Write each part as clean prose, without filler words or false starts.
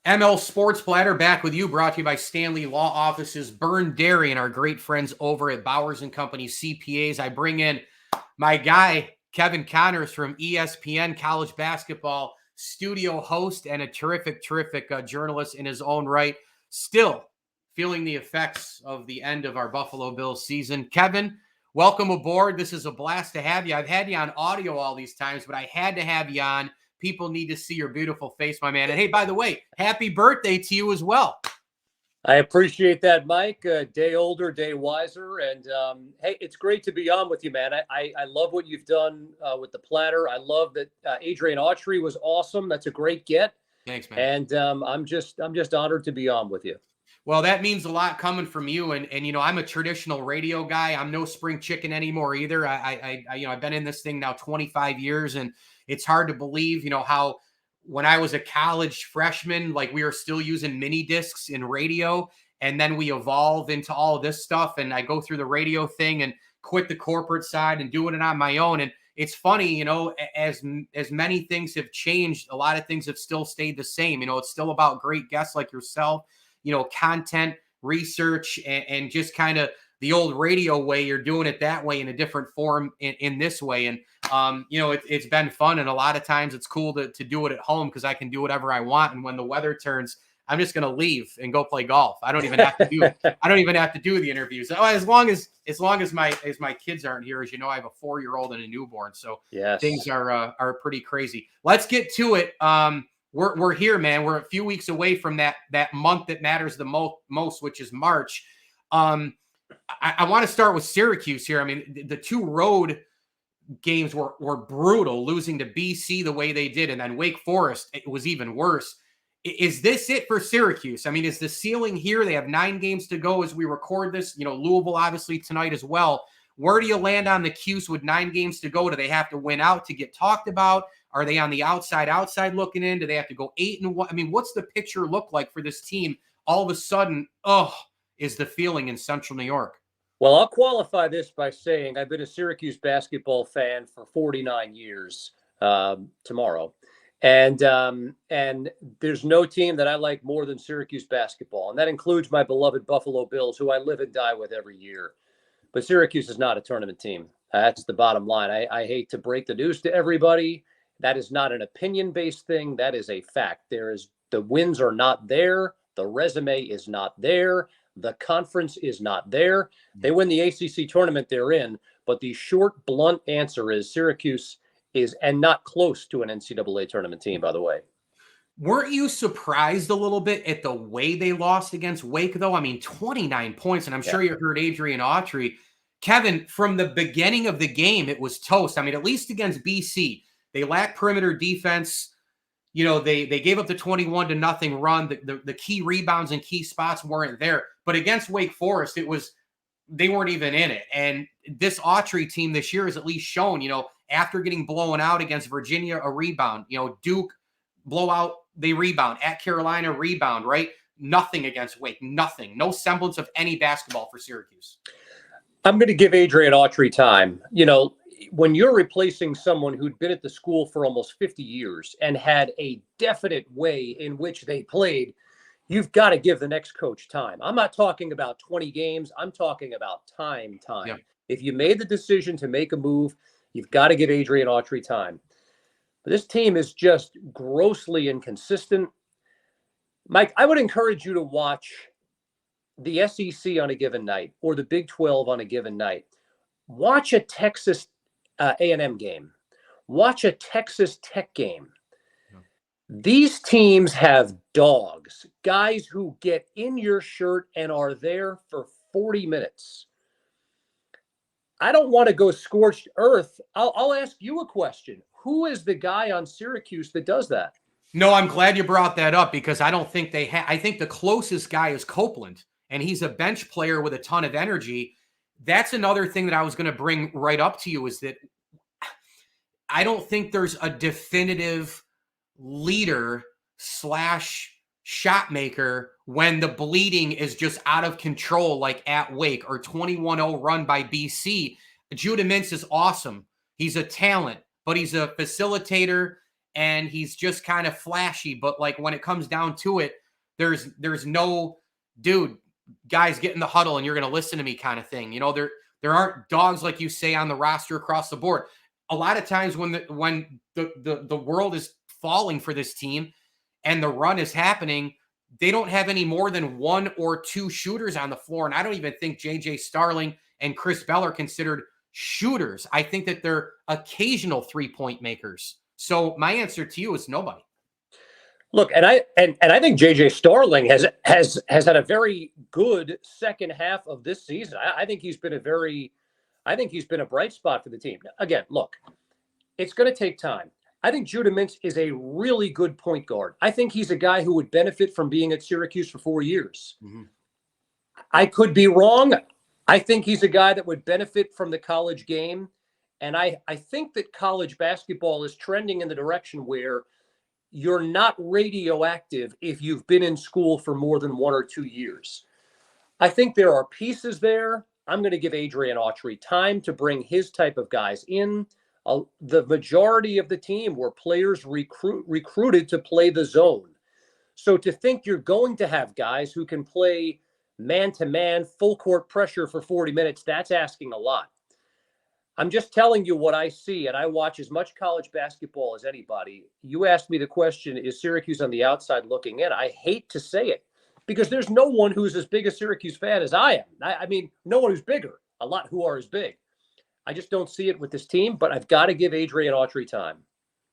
ML Sports Platter back with you, brought to you by Stanley Law Offices, Burn Dairy, and our great friends over at Bowers & Company CPAs. I bring in my guy, Kevin Connors from ESPN, college basketball studio host, and a terrific journalist in his own right. Still feeling the effects of the end of our Buffalo Bills season. Kevin, welcome aboard. This is a blast to have you. I've had you on audio all these times, but I had to have you on. People need to see your beautiful face, my man. And hey, by the way, happy birthday to you as well. I appreciate that, Mike. Day older, day wiser. And hey, it's great to be on with you, man. I love what you've done with the platter. I love that Adrian Autry was awesome. That's a great get. Thanks, man. And I'm just honored to be on with you. Well, that means a lot coming from you. And you know, I'm a traditional radio guy. I'm no spring chicken anymore either. I've been in this thing now 25 years, and it's hard to believe, you know, how when I was a college freshman, like we were still using mini discs in radio, and then we evolve into all of this stuff. And I go through the radio thing and quit the corporate side and doing it on my own. And it's funny, you know, as many things have changed, a lot of things have still stayed the same. You know, it's still about great guests like yourself, you know, content, research, and just kind of the old radio way. You're doing it that way in a different form in this way. And, you know, it's been fun. And a lot of times it's cool to do it at home because I can do whatever I want. And when the weather turns, I'm just going to leave and go play golf. I don't even have to do the interviews. As long as my kids aren't here. As you know, I have a 4-year-old and a newborn. So yes, things are pretty crazy. Let's get to it. We're here, man. We're a few weeks away from that month that matters the most, which is March. I want to start with Syracuse here. I mean, the two road games were brutal, losing to BC the way they did, and then Wake Forest, it was even worse. Is this it for Syracuse? I mean, is the ceiling here? They have 9 games to go as we record this. You know, Louisville obviously tonight as well. Where do you land on the Cuse with 9 games to go? Do they have to win out to get talked about? Are they on the outside looking in? Do they have to go 8-1? I mean, what's the picture look like for this team? All of a sudden, is the feeling in Central New York? Well, I'll qualify this by saying I've been a Syracuse basketball fan for 49 years tomorrow. And there's no team that I like more than Syracuse basketball. And that includes my beloved Buffalo Bills, who I live and die with every year. But Syracuse is not a tournament team. That's the bottom line. I hate to break the news to everybody. That is not an opinion-based thing. That is a fact. The wins are not there. The resume is not there. The conference is not there. They win the ACC tournament they're in, but the short, blunt answer is Syracuse is, and not close to an NCAA tournament team, by the way. Weren't you surprised a little bit at the way they lost against Wake, though? I mean, 29 points, and I'm sure you heard Adrian Autry. Kevin, from the beginning of the game, it was toast. I mean, at least against BC, they lacked perimeter defense. You know, they gave up the 21-0 run. The key rebounds and key spots weren't there. But against Wake Forest, they weren't even in it. And this Autry team this year has at least shown, you know, after getting blown out against Virginia, a rebound. You know, Duke, blowout, they rebound. At Carolina, rebound, right? Nothing against Wake. Nothing. No semblance of any basketball for Syracuse. I'm going to give Adrian Autry time. You know, when you're replacing someone who'd been at the school for almost 50 years and had a definite way in which they played, you've got to give the next coach time. I'm not talking about 20 games. I'm talking about time. Yeah. If you made the decision to make a move, you've got to give Adrian Autry time. But this team is just grossly inconsistent. Mike, I would encourage you to watch the SEC on a given night or the Big 12 on a given night. Watch a Texas A&M game. Watch a Texas Tech game. These teams have dogs, guys who get in your shirt and are there for 40 minutes. I don't want to go scorched earth. I'll ask you a question. Who is the guy on Syracuse that does that? No, I'm glad you brought that up because I don't think they have. I think the closest guy is Copeland, and he's a bench player with a ton of energy. That's another thing that I was going to bring right up to you is that I don't think there's a definitive leader / shot maker when the bleeding is just out of control, like at Wake or 21-0 run by BC. Judah Mintz is awesome. He's a talent, but he's a facilitator and he's just kind of flashy. But like when it comes down to it, there's no dude, guys, get in the huddle and you're going to listen to me kind of thing. You know, there aren't dogs like you say on the roster across the board. A lot of times when the world is falling for this team and the run is happening, they don't have any more than 1 or 2 shooters on the floor. And I don't even think JJ Starling and Chris Bell are considered shooters. I think that they're occasional 3-point makers. So my answer to you is nobody. Look, and I think JJ Starling has had a very good second half of this season. I think he's been a bright spot for the team. Again, look, it's going to take time. I think Judah Mintz is a really good point guard. I think he's a guy who would benefit from being at Syracuse for 4 years. Mm-hmm. I could be wrong. I think he's a guy that would benefit from the college game. And I think that college basketball is trending in the direction where you're not radioactive if you've been in school for more than 1 or 2 years. I think there are pieces there. I'm going to give Adrian Autry time to bring his type of guys in. The majority of the team were players recruited to play the zone. So to think you're going to have guys who can play man-to-man, full court pressure for 40 minutes, that's asking a lot. I'm just telling you what I see, and I watch as much college basketball as anybody. You asked me the question, is Syracuse on the outside looking in? I hate to say it, because there's no one who's as big a Syracuse fan as I am. I mean, no one who's bigger, a lot who are as big. I just don't see it with this team, but I've got to give Adrian Autry time.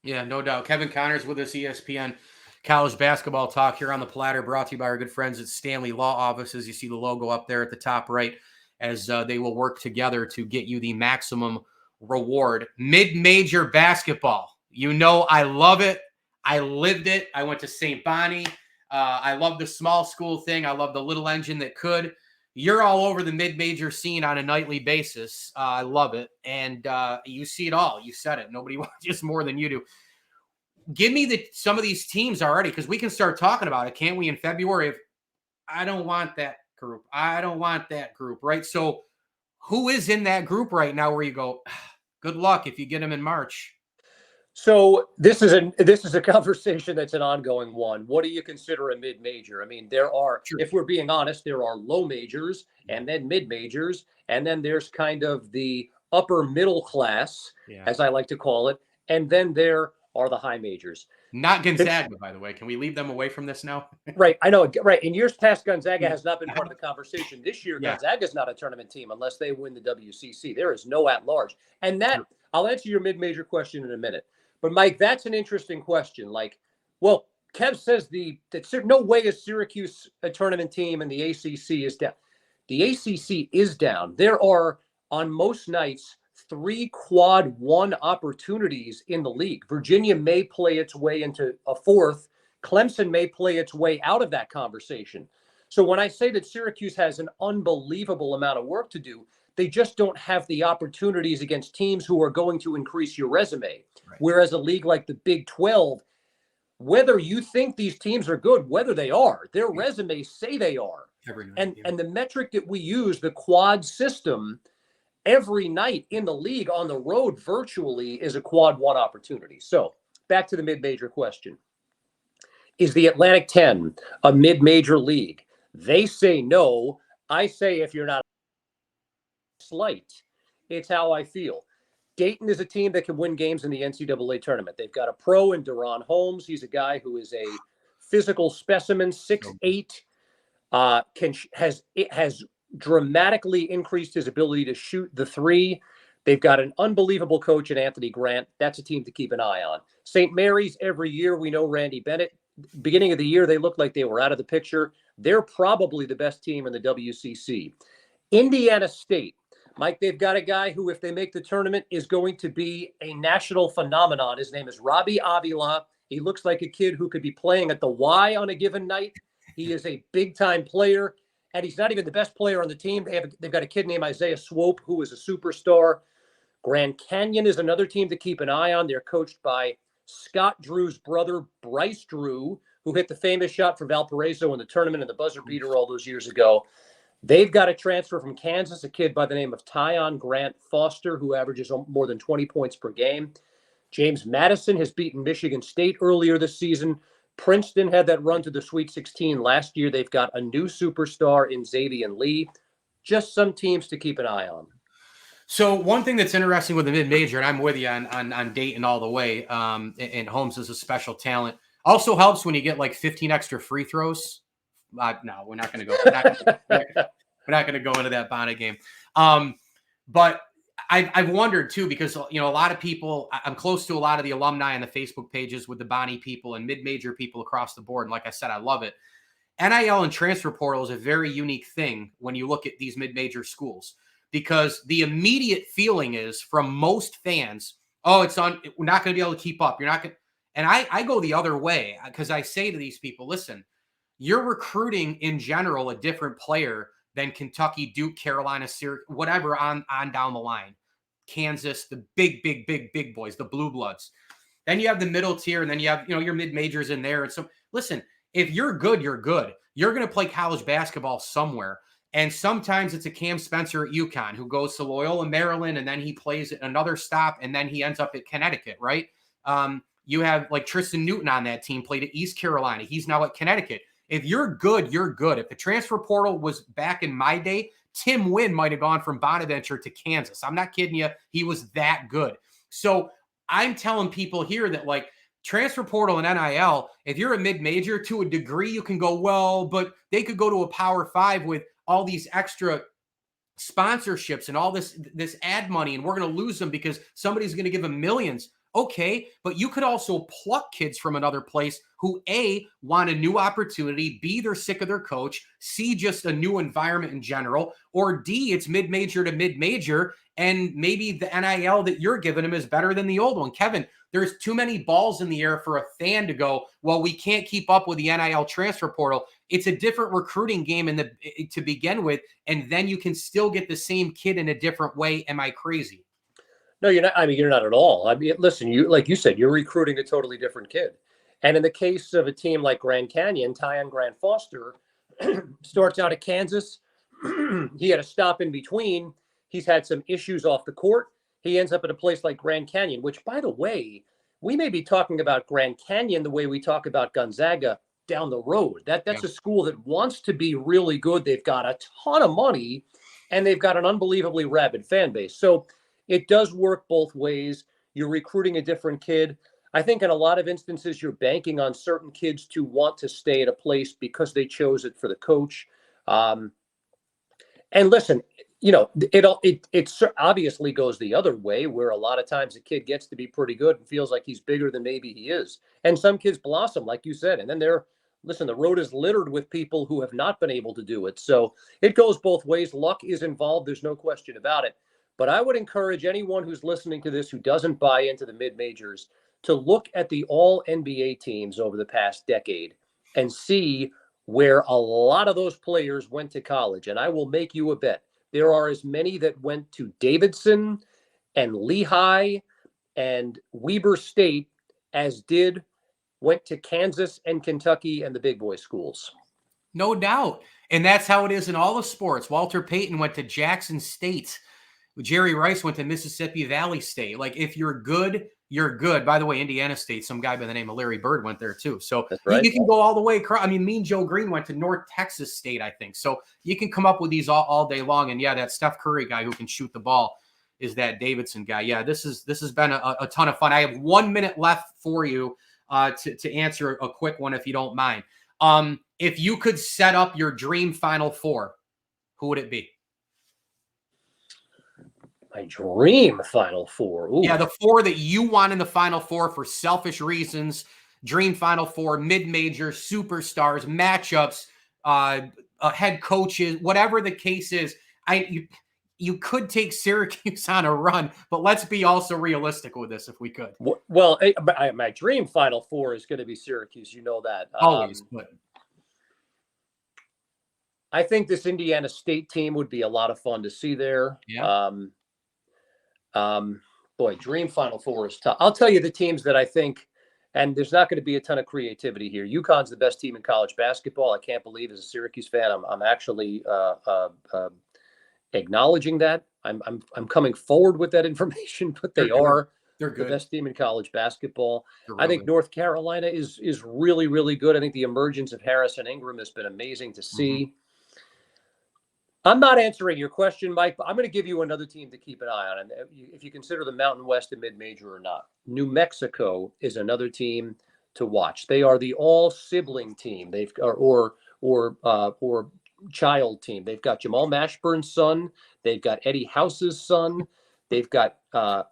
Yeah, no doubt. Kevin Connors with us, ESPN College Basketball Talk here on the Platter, brought to you by our good friends at Stanley Law Offices. You see the logo up there at the top right, as they will work together to get you the maximum reward. Mid-major basketball. You know I love it. I lived it. I went to St. Bonnie. I love the small school thing. I love the little engine that could. You're all over the mid-major scene on a nightly basis. I love it. And you see it all. You said it. Nobody watches more than you do. Give me some of these teams already, because we can start talking about it, can't we, in February? I don't want that group. I don't want that group, right? So who is in that group right now where you go, good luck if you get them in March? So this is a conversation that's an ongoing one. What do you consider a mid-major? I mean, there are, sure, if we're being honest, there are low majors and then mid-majors, and then there's kind of the upper middle class, as I like to call it, and then there are the high majors. Not Gonzaga, by the way. Can we leave them away from this now? Right, I know. Right, in years past, Gonzaga has not been part of the conversation. This year, Gonzaga is not a tournament team unless they win the WCC. There is no at-large, and that, sure, I'll answer your mid-major question in a minute. But, Mike, that's an interesting question. Like, well, Kev says that no way is Syracuse a tournament team and the ACC is down. The ACC is down. There are, on most nights, 3 quad 1 opportunities in the league. Virginia may play its way into a 4th. Clemson may play its way out of that conversation. So when I say that Syracuse has an unbelievable amount of work to do, they just don't have the opportunities against teams who are going to increase your resume. Right. Whereas a league like the Big 12, whether you think these teams are good, whether they are, their resumes say they are. And the metric that we use, the quad system, every night in the league on the road virtually is a quad 1 opportunity. So back to the mid-major question. Is the Atlantic 10 a mid-major league? They say no. I say if you're not slight, it's how I feel. Dayton is a team that can win games in the NCAA tournament. They've got a pro in Deron Holmes. He's a guy who is a physical specimen, 6'8", has dramatically increased his ability to shoot the 3. They've got an unbelievable coach in Anthony Grant. That's a team to keep an eye on. St. Mary's, every year we know Randy Bennett. Beginning of the year, they looked like they were out of the picture. They're probably the best team in the WCC. Indiana State, Mike, they've got a guy who, if they make the tournament, is going to be a national phenomenon. His name is Robbie Avila. He looks like a kid who could be playing at the Y on a given night. He is a big-time player, and he's not even the best player on the team. They've got a kid named Isaiah Swope, who is a superstar. Grand Canyon is another team to keep an eye on. They're coached by Scott Drew's brother, Bryce Drew, who hit the famous shot for Valparaiso in the tournament and the buzzer beater all those years ago. They've got a transfer from Kansas, a kid by the name of Tyon Grant Foster, who averages more than 20 points per game. James Madison has beaten Michigan State earlier this season. Princeton had that run to the Sweet 16 last year. They've got a new superstar in Xavier Lee. Just some teams to keep an eye on. So one thing that's interesting with the mid-major, and I'm with you on Dayton all the way, and Holmes is a special talent. Also helps when you get like 15 extra free throws. No, we're not going to go. We're not going to go into that Bonnet game. But I've wondered too, because a lot of people, I'm close to a lot of the alumni on the Facebook pages with the Bonnie people and mid-major people across the board. And like I said, I love it. NIL and transfer portal is a very unique thing when you look at these mid-major schools, because the immediate feeling is from most fans, oh, we're not going to be able to keep up. You're not going to. And I go the other way, because I say to these people, listen, you're recruiting in general a different player than Kentucky, Duke, Carolina, Syracuse, whatever on down the line. Kansas, the big boys, the blue bloods. Then you have the middle tier, and then you have, your mid-majors in there. And so, listen, if you're good, you're good. You're going to play college basketball somewhere. And sometimes it's a Cam Spencer at UConn who goes to Loyola, Maryland, and then he plays at another stop, and then he ends up at Connecticut, right? You have like Tristan Newton on that team, played at East Carolina. He's now at Connecticut. If you're good, you're good. If the transfer portal was back in my day, Tim Wynn might have gone from Bonaventure to Kansas. I'm not kidding you. He was that good. So I'm telling people here that like transfer portal and NIL, if you're a mid-major to a degree, you can go, well, but they could go to a Power 5 with all these extra sponsorships and all this ad money, and we're going to lose them because somebody's going to give them millions. Okay, but you could also pluck kids from another place who A, want a new opportunity, B, they're sick of their coach, C, just a new environment in general, or D, it's mid-major to mid-major, and maybe the NIL that you're giving them is better than the old one. Kevin, there's too many balls in the air for a fan to go, well, we can't keep up with the NIL transfer portal. It's a different recruiting game to begin with, and then you can still get the same kid in a different way. Am I crazy? No, you're not. I mean, you're not at all. I mean, listen, like you said, you're recruiting a totally different kid. And in the case of a team like Grand Canyon, Tyon Grant Foster starts out at Kansas. He had a stop in between. He's had some issues off the court. He ends up at a place like Grand Canyon, which, by the way, we may be talking about Grand Canyon the way we talk about Gonzaga down the road. That's a school that wants to be really good. They've got a ton of money, and they've got an unbelievably rabid fan base. So it does work both ways. You're recruiting a different kid. I think in a lot of instances, you're banking on certain kids to want to stay at a place because they chose it for the coach. And listen, it obviously goes the other way, where a lot of times a kid gets to be pretty good and feels like he's bigger than maybe he is. And some kids blossom, like you said, and then the road is littered with people who have not been able to do it. So it goes both ways. Luck is involved. There's no question about it. But I would encourage anyone who's listening to this who doesn't buy into the mid-majors to look at the all NBA teams over the past decade and see where a lot of those players went to college. And I will make you a bet. There are as many that went to Davidson and Lehigh and Weber State as went to Kansas and Kentucky and the big boy schools. No doubt. And that's how it is in all the sports. Walter Payton went to Jackson State. Jerry Rice went to Mississippi Valley State. Like, if you're good, you're good. By the way, Indiana State, some guy by the name of Larry Bird went there too. So that's right. You can go all the way across. I mean, Mean Joe Green went to North Texas State, I think. So you can come up with these all day long. And yeah, that Steph Curry guy who can shoot the ball is that Davidson guy. Yeah, this has been a ton of fun. I have 1 minute left for you to answer a quick one, if you don't mind. If you could set up your dream Final Four, who would it be? My dream Final Four. Ooh. Yeah, the four that you want in the Final Four for selfish reasons. Dream Final Four, mid-major, superstars, matchups, head coaches, whatever the case is. You could take Syracuse on a run, but let's be also realistic with this if we could. Well, my dream Final Four is going to be Syracuse. You know that. Always. I think this Indiana State team would be a lot of fun to see there. Yeah. Boy, dream Final Four is tough. I'll tell you the teams that I think, and there's not going to be a ton of creativity here. UConn's the best team in college basketball. I can't believe, as a Syracuse fan, I'm actually acknowledging that. I'm coming forward with that information, but they are. They're the good. best team in college basketball. They're I real think good. North Carolina is really, really good. I think the emergence of Harrison Ingram has been amazing to Mhm. see. I'm not answering your question, Mike, but I'm going to give you another team to keep an eye on. And if you consider the Mountain West a mid-major or not, New Mexico is another team to watch. They are the all-sibling team. They've or child team. They've got Jamal Mashburn's son. They've got Eddie House's son. They've got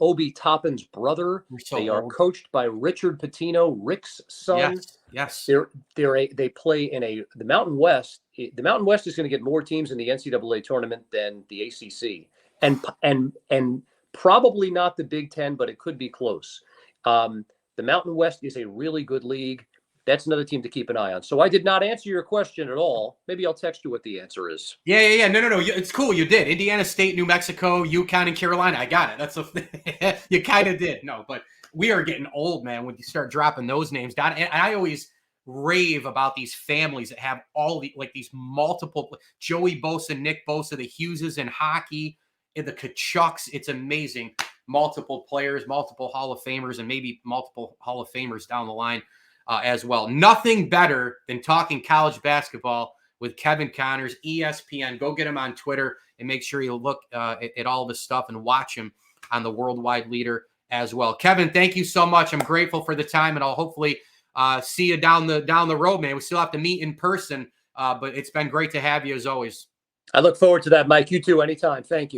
Obi Toppin's brother. You're so They are old. coached by Richard Pitino, Rick's son. Yes. Yes. They play in the Mountain West. The Mountain West is going to get more teams in the NCAA tournament than the ACC, and probably not the Big Ten, but it could be close. The Mountain West is a really good league. That's another team to keep an eye on. So I did not answer your question at all. Maybe I'll text you what the answer is. Yeah. No. It's cool. You did. Indiana State, New Mexico, UConn, and Carolina. I got it. That's you kind of did. No, but we are getting old, man, when you start dropping those names down. And I always rave about these families that have all these multiple Joey Bosa, Nick Bosa, the Hugheses in hockey, and the Kachucks. It's amazing. Multiple players, multiple Hall of Famers, and maybe multiple Hall of Famers down the line as well. Nothing better than talking college basketball with Kevin Connors, ESPN. Go get him on Twitter and make sure you look at all of his stuff and watch him on the Worldwide Leader as well. Kevin, thank you so much. I'm grateful for the time, and I'll hopefully see you down the road, man. We still have to meet in person, but it's been great to have you as always. I look forward to that, Mike. You too, anytime. Thank you.